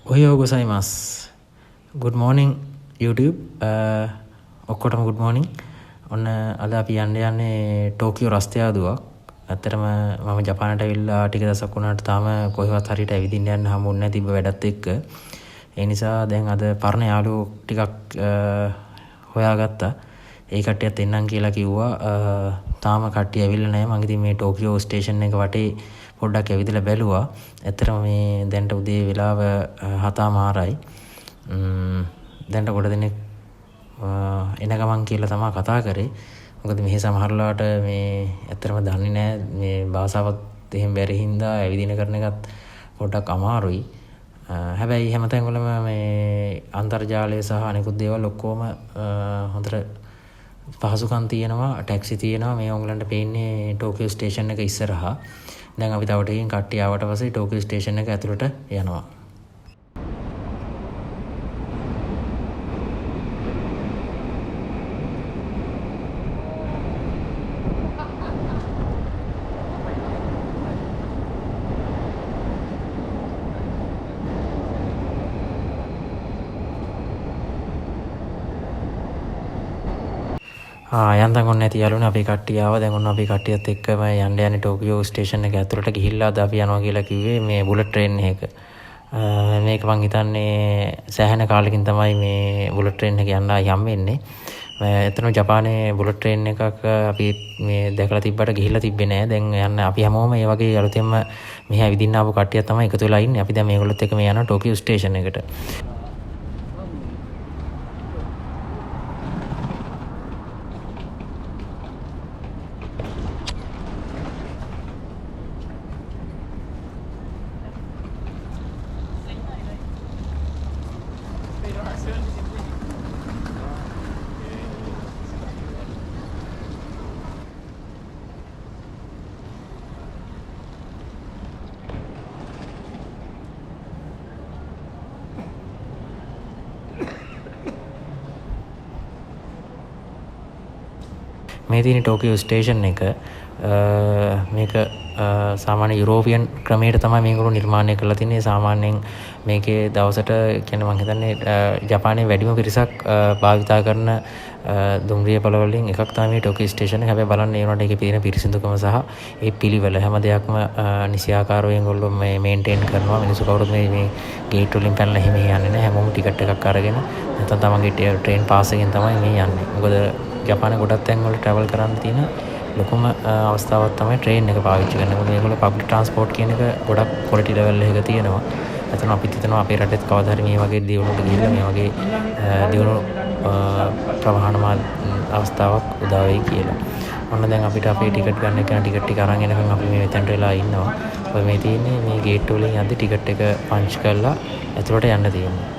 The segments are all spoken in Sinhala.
ඔයෝ ගොසයිමස්. good morning YouTube. ඔක්කොටම good morning. ඔන්න අද අපි යන්නේ ටෝකියෝ රස්තියාදුවක්. ඇත්තටම මම ජපානට ඇවිල්ලා ටික දවසක් වුණාට තාම කොහෙවත් හරියට ඇවිදින්න යන්න හම්බුනේ නැහැ තිබ්බ වැඩත් එක්ක. ඒ නිසා දැන් අද පරණ යාළුවෝ ටිකක් හොයාගත්තා. ඒ කට්ටියත් එන්නම් කියලා කිව්වා. තාම කට්ටිය ඇවිල්ලා නැහැ. මම ඉතින් මේ ටෝකියෝ ස්ටේෂන් එක වටේ පොඩ්ඩක් ඇවිදලා බැලුවා. ඇත්තටම මේ දැන්ට උදේ වෙලාව 7:00යි. දැන්ට කොට දෙනෙක් එන ගමන් කියලා තමයි කතා කරේ. මොකද මෙහි සමහරලාට මේ ඇත්තටම දන්නේ නැහැ මේ භාෂාවත් එහෙම බැරි හින්දා ඇවිදින කරන එකත් පොඩ්ඩක් අමාරුයි. හැබැයි හැමතැන් වලම මේ අන්තර්ජාලය සහ අනිකුත් දේවල් ඔක්කොම හොඳට පහසුකම් තියෙනවා. ටැක්සි තියෙනවා. මේ ඔයගලන්ට පේන්නේ ටෝකියෝ ස්ටේෂන් එක ඉස්සරහා. දැන් අපි තව ටිකකින් කට්ටිය ආවට පස්සේ ටෝකියෝ ස්ටේෂන් එක ඇතුළට යනවා. යන්තම් ඔන්න ඇති යාළුවනේ අපි කට්ටිය ආවා. දැන් ඔන්න අපි කට්ටියත් එක්කම යන්නේ ටෝකියෝ ස්ටේෂන් එක ඇතුළට ගිහිල්ලා අද අපි යනවා කියලා කිව්වේ මේ බුලට් ට්‍රේන් එක. මේක මං හිතන්නේ සෑහෙන කාලෙකින් තමයි මේ බුලට් ට්‍රේන් එක යන්න යම් වෙන්නේ. එතන ජපානයේ බුලට් ට්‍රේන් එකක් අපි මේ දැකලා තිබ්බට ගිහිල්ලා තිබ්බේ නෑ. දැන් යන්න අපි හැමෝම මේ වගේ අලුතෙන්ම මෙහි ඇවිදින්න ආපු කට්ටිය තමයි එකතු වෙලා ඉන්නේ. අපි දැන් මේගොල්ලොත් එක්ක මේ යනවා ටෝකියෝ ස්ටේෂන් එකට. මේ තියෙන ටෝකියෝ ස්ටේෂන් එක මේක සාමාන්‍ය යුරෝපියන් ක්‍රමයට තමයි මේගොල්ලෝ නිර්මාණය කරලා තින්නේ. සාමාන්‍යයෙන් මේකේ දවසට කියන්නේ මම හිතන්නේ ජපානයේ වැඩිම පිරිසක් භාවිතා කරන දුම්රිය පළ වලින් එකක් තමයි මේ ටෝකියෝ ස්ටේෂන් එක. හැබැයි බලන්න ඒ වුණාට ඒකේ තියෙන පිරිසිදුකම සහ ඒ පිළිවෙල හැම දෙයක්ම නිසියාකාරව ඒගොල්ලෝ මේ මේන්ටේන් කරනවා. මිනිස්සු කවුරුත් මේ ගේට් වලින් පැනලා එහෙම යන්නේ නැහැ. හැමෝම ටිකට් එකක් අරගෙන නැත්නම් තමන්ගේ ට්‍රේන් පාස් එකෙන් තමයි මේ යන්නේ. මොකද ජපානයේ ගොඩක් තැන් වල ට්‍රැවල් කරන්න තියෙන ලොකුම අවස්ථාවක් තමයි ට්‍රේන් එක පාවිච්චි කරන. මොකද මේගොල්ලෝ පබ්ලික් ට්‍රාන්ස්පෝර්ට් කියන එක ගොඩක් ක්වොලිටි ලෙවල් එකක තියෙනවා. එතන අපිත් හිතනවා අපේ රටෙත් කවදා හරි මේ වගේ දියුණුවට ගිහිල්ලා මේ වගේ දියුණු ප්‍රවාහන අවස්ථාවක් උදා වෙයි කියලා. ඔන්න දැන් අපිට අපේ ටිකට් ගන්න එක ටිකට් ටික අරන් එනකන් අපි මේ මෙතනට වෙලා ඉන්නවා. ඔය මේ තියෙන්නේ මේ ගේට් වලින් යද්දි ටිකට් එක පන්ච් කරලා ඇතුළට යන්න තියෙනවා.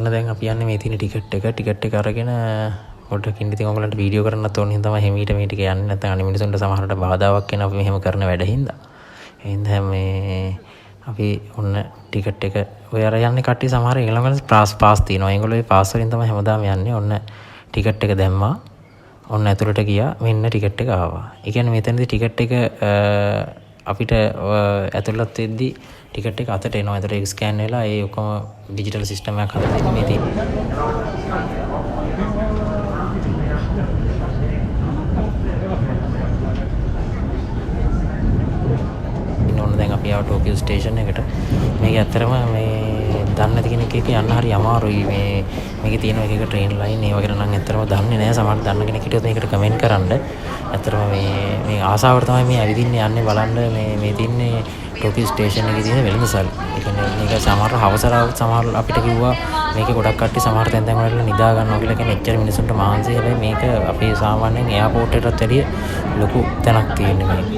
ඔන්න දැන් අපි යන්නේ මේ තියෙන ටිකට් එක අරගෙන පොඩ්ඩකින් ඉතින් ඔයගලන්ට වීඩියෝ කරන්නත් ඕන හින්දා තමයි හිමීට මේ ටික යන්නේ. නැත්නම් අනිත් මිනිසුන්ට සමහරට බාධාවක් වෙනවා අපි මෙහෙම කරන වැඩ හින්දා. ඒ හින්දා මේ අපි ඔන්න ටිකට් එක ඔය අර යන්නේ කට්ටිය සමහර ඊළඟට පාස් තියෙනවා. ඒගොල්ලෝ ඒ පාස් වලින් තමයි හැමදාම යන්නේ. ඔන්න ටිකට් එක දැම්මා. ඔන්න ඇතුළට ගියා. මෙන්න ටිකට් එක ආවා. ඒ කියන්නේ මෙතනදී ටිකට් එක අපිට ඇතුළත් වෙද්දී ටිකට් එක අතට එනවා. ඒතර ඒක ස්කෑන් වෙලා ඒ ඔක්කොම ඩිජිටල් සිස්ටම් එකක් හදලා තියෙන්නේ මේ තියෙන්නේ. ඉන්න දැන් අපි ආව ටෝකියෝ ස්ටේෂන් එකට. මේක ඇත්තටම මේ දන්නේ නැති කෙනෙක් එක්ක යන්න හරි අමාරුයි. මේකේ තියෙන එක ට්‍රේන් ලයින් ඒ වගේ නම් ඇත්තටම දන්නේ නැහැ. සමහරවිට දන්න කෙනෙක් හිටියොත් මේකට කමෙන්ට් කරන්න. ඇත්තටම මේ ආසාවට තමයි මේ ඇවිදින්න යන්නේ බලන්න මේ තින්නේ ටෝකියෝ ස්ටේෂන් එකේ තියෙන වෙළඳසල්. ඒ කියන්නේ මේක සමහර හවසරාවත් සමහර අපිට කිව්වා මේකේ ගොඩක් කට්ටිය සමහර තැන් වල නිදා ගන්නවා කියලා කියන්නේ එච්චර මිනිසුන්ට මහන්සි. හැබැයි මේක අපේ සාමාන්‍යයෙන් එයාපෝට් එකටත් වැඩිය ලොකු තැනක් තියෙන්නේ මේක.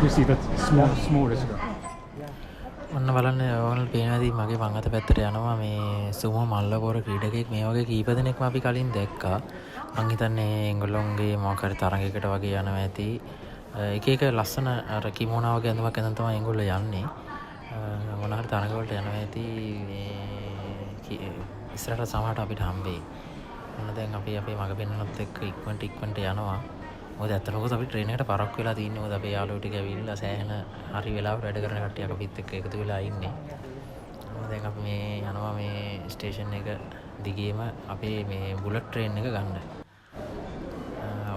You see that small is ඔන්න බලන්න ඔයාලට පේනවාදී මගේ වම් අත පැත්තට යනවා මේ සුමෝ මල්ලපොර ක්‍රීඩකයෙක්. මේ වගේ කීප දෙනෙක්ම අපි කලින් දැක්කා. මං හිතන්නේ ඒගොල්ලොන්ගේ මොකක් හරි තරඟයකට වගේ යනවා ඇති. එක එක ලස්සන අර කිමෝනා වගේ ඇඳුමක් ඇඳන් තමයි ඒගොල්ලෝ යන්නේ. මොන හරි තරඟ වලට යනවා ඇති. මේ ඉස්සරහට සමහරට අපිට හම්බෙයි. මොන දැන් අපි අපේ මග පෙන්නනත් එක්ක ඉක්මනට යනවා. මොකද ඇත්තටම අපි ට්‍රේන් එකට පරක්කු වෙලා තින්නේ. මොකද අපේ යාළුවෝ ටික ඇවිල්ලා සෑහෙන හරි වෙලාවට වැඩ කරන කට්ටියක් අපිත් එක්ක එකතු වෙලා ඉන්නේ. දැන් අපි මේ යනවා මේ ස්ටේෂන් එක දිගේම අපේ මේ බුලට් ට්‍රේන් එක ගන්න.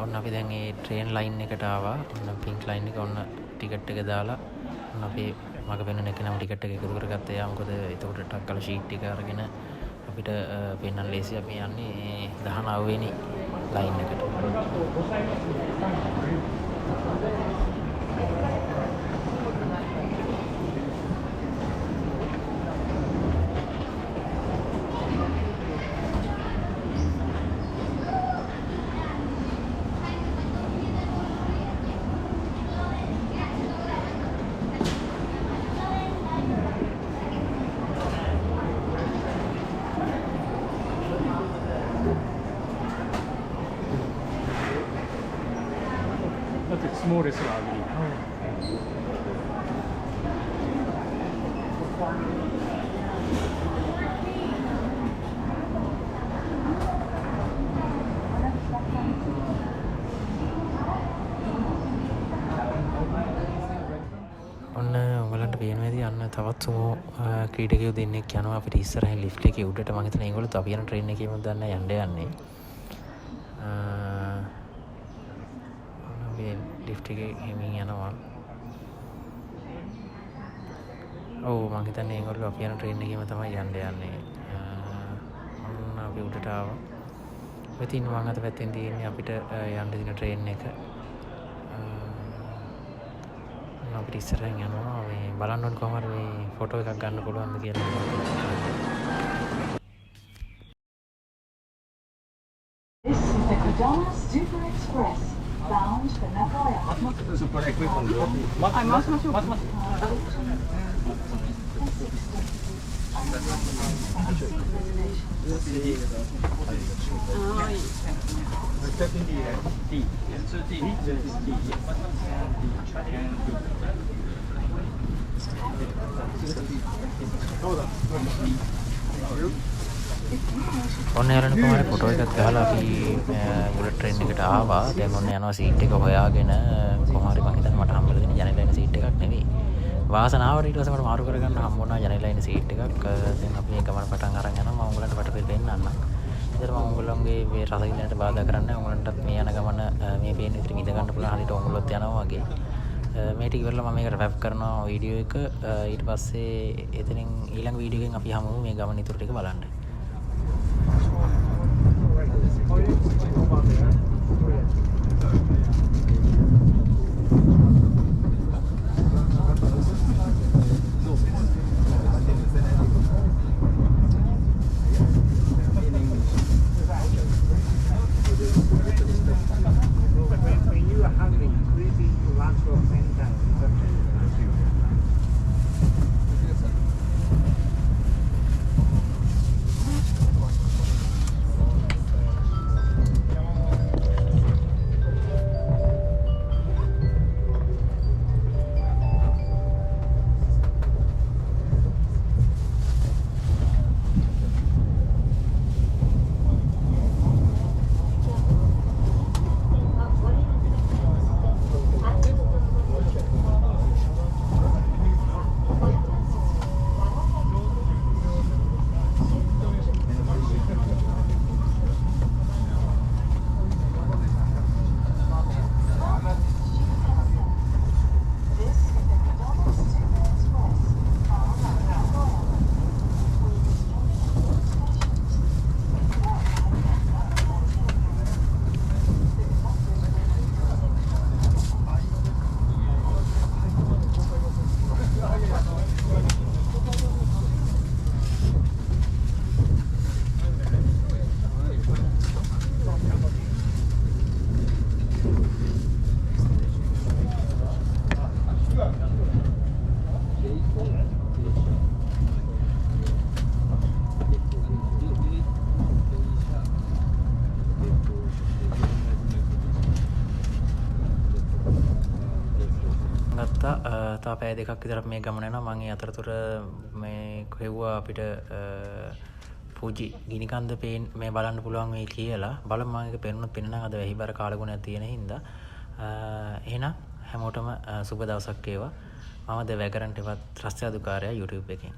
ඔන්න අපි දැන් මේ ට්‍රේන් ලයින් එකට ආවා. ඔන්න පින්ක් ලයින් එක ඔන්න ටිකට් එක දාලා ඔන්න අපි මග පෙන්නන එක නම් ටිකට් එක එකතු කරගත්තා. යා මොකද එතකොට ටක් කරලා ෂීට් එක අරගෙන අපිට පෙන්නන්න ලේසි. අපි යන්නේ 19 වෙනි ලයින් එකට. That's the smallest lobby. ඔන්න උඹලන්ට පේනවා ඇති අන්න තවත් සුමෝ ක්‍රීඩකයෝ දෙන්නෙක් යනවා අපිට ඉස්සරහින් ලිෆ්ට් එකේ උඩට. මම හිතන්නේ ඒගොල්ලෝ අපි යන ට්‍රේන් එකේම දන්න යන්නේ. අපි ලිෆ්ට් එකේ හිමින් යනවා. ඔව් මම හිතන්නේ ඒගොල්ලෝ අපි යන ට්‍රේන් එකේම තමයි යන්නේ. ඔන්න අපි උඩට ආවා. ඉතින් මම අත පැත්තෙන් තියෙන්නේ අපිට යන්න දින ට්‍රේන් එක. අපිට ඉස්සරහින් යනවා. මේ බලන්න ඕන කොහමද මේ ෆොටෝ එකක් ගන්න පුළුවන්ද කියලා. This is the Kodama Super Express, bound for Nagoya. Super equipment. ඔන්න යාළුවනේ කොහමද ෆොටෝ එකක් ගහලා අපි බුලට් ට්‍රේන් එකට ආවා. දැන් ඔන්න යනවා සීට් එක හොයාගෙන. කොහොම හරි මං හිතන්නේ මට හම්බෙලා දෙන ජනෙලා ඉන්න සීට් එකක් නෙවෙයි. වාසනාවට ඊට පස්සේ මට මාරු කරගන්න හම්බ වුණා ජනෙලා ඉන්න සීට් එකක්. දැන් අපි මේ ගමන පටන් අරන් යනවා. මම උඹලන්ට වටපිට පෙන්නන්නම්. ඉතින් මම උඹලන්ගේ මේ රසවිඳින්නට බාධා කරන්නේ උඹලන්ටත් මේ යන ගමන මේ පේන විදිහට ඉඳ ගන්න පුළුවන් හරියට උඹලොත් යනවා වගේ. මේ ටික ඉවරලා මම මේකට රැප් කරනවා වීඩියෝ එක. ඊට පස්සේ එතනින් ඊළඟ වීඩියෝ එකෙන් අපි හමුවෙමු මේ ගමන ඉතුරු ටික බලන්න. තා පැය දෙකක් විතර මේ ගමන යනවා. මම ඒ අතරතුර මේ හෙව්වා අපිට පූජි ගිනිකන්ද මේ බලන්න පුළුවන් වෙයි කියලා. බලමු මම ඒක පෙන්නුනොත් පෙන්වන්නම්. අද වැහිබර කාලගුණයක් තියෙන හින්දා. එහෙනම් හැමෝටම සුබ දවසක් වේවා. මම ද වැගරන්ටවත් රස්තියාදුකාරයා YouTube එකෙන්.